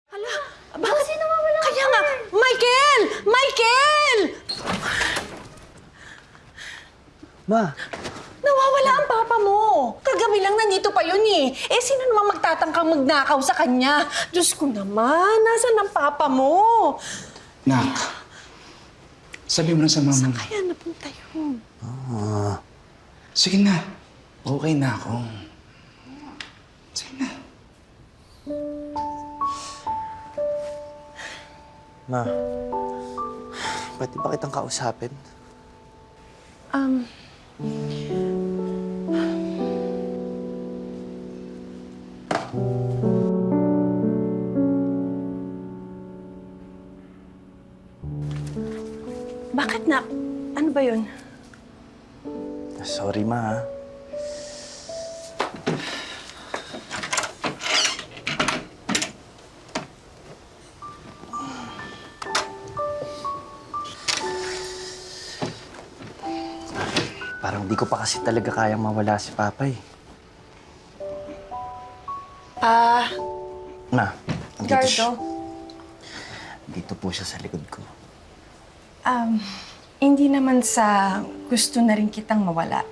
Hala, bakit nawawala? Kaya nga, Michael! Michael! Ma, Nawawala ang papa mo. Kagabi lang nandito pa yun eh. Eh, sino naman magtatangkang magnakaw sa kanya? Diyos ko naman, nasan ang papa mo? Nak, sabi mo na sa mama Saan mo. kaya napunta yun? Sige na. Okay na ako. Sige na. ma. Pwede ba kitang kausapin? Bakit na? Ano ba yun? Sorry, ma. Parang di ko pa kasi talaga kayang mawala si Papa eh. Ma, andito siya. Gardo. Dito po siya sa likod ko. Hindi naman sa gusto na rin kitang mawala.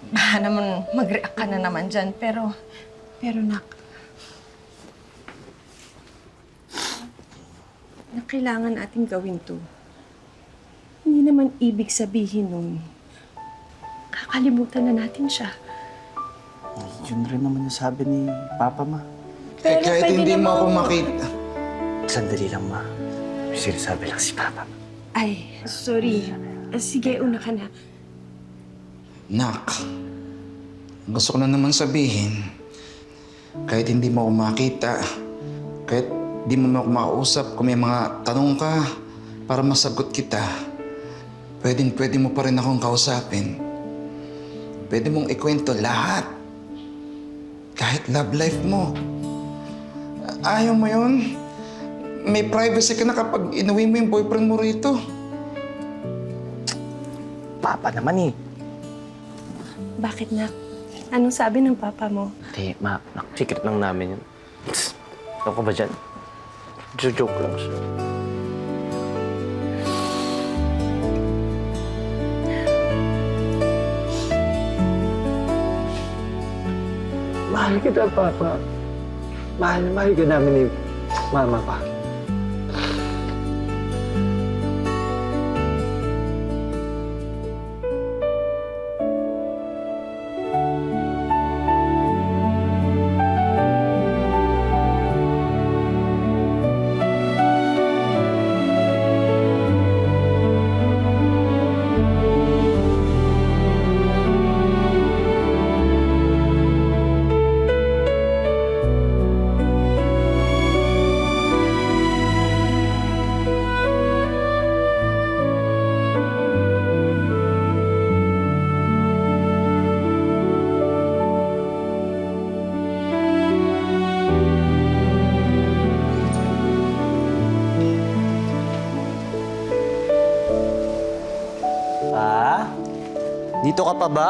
Baka naman mag-react ka na naman dyan, pero nak, na kailangan natin gawin to. Hindi naman ibig sabihin nun, kakalimutan na natin siya. Yun rin naman yung sabi ni Papa, ma. Eh, kahit pwede hindi mo namang- ako makita. Sandali lang, ma. May sinasabi lang si Papa. Ay, sorry. Sige, una ka na. Nak, gusto ko na naman sabihin, kahit hindi mo ako makita, kahit di mo ako makausap, kung may mga tanong ka para masagot kita, pwede mo pa rin akong kausapin. Pwede mong ikwento lahat. Kahit love life mo. Ayaw mo yun? May privacy ka na kapag inuwi mo yung boyfriend mo rito. Papa naman eh. Bakit, nak? Anong sabi ng papa mo? Hindi, ma. Secret lang namin yun. Ano ka ba dyan? Joke lang siya. Mahal kita, Papa. Mahal na mahal ka namin ni Mama pa. Pa? Dito ka pa ba?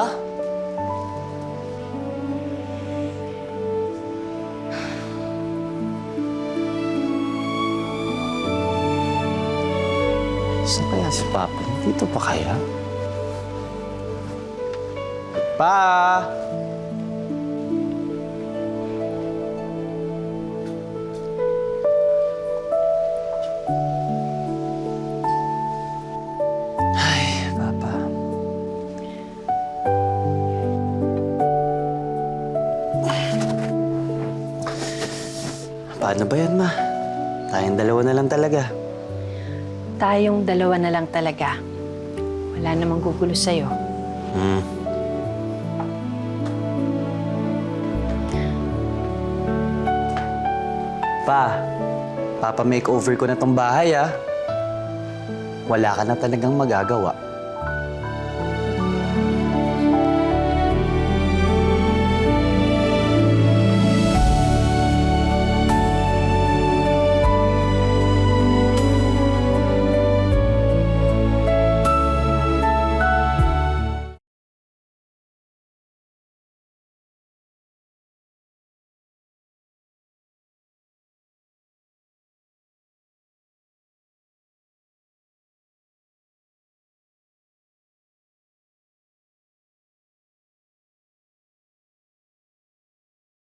Saan kaya si Papa? Dito pa kaya? Pa! Ay, Papa. Paano ba yan, Ma? Tayong dalawa na lang talaga. Tayong dalawa na lang talaga. Wala namang gugulo sa'yo. Pa, Papa makeover ko na tong bahay, ah. Wala ka na talagang magagawa.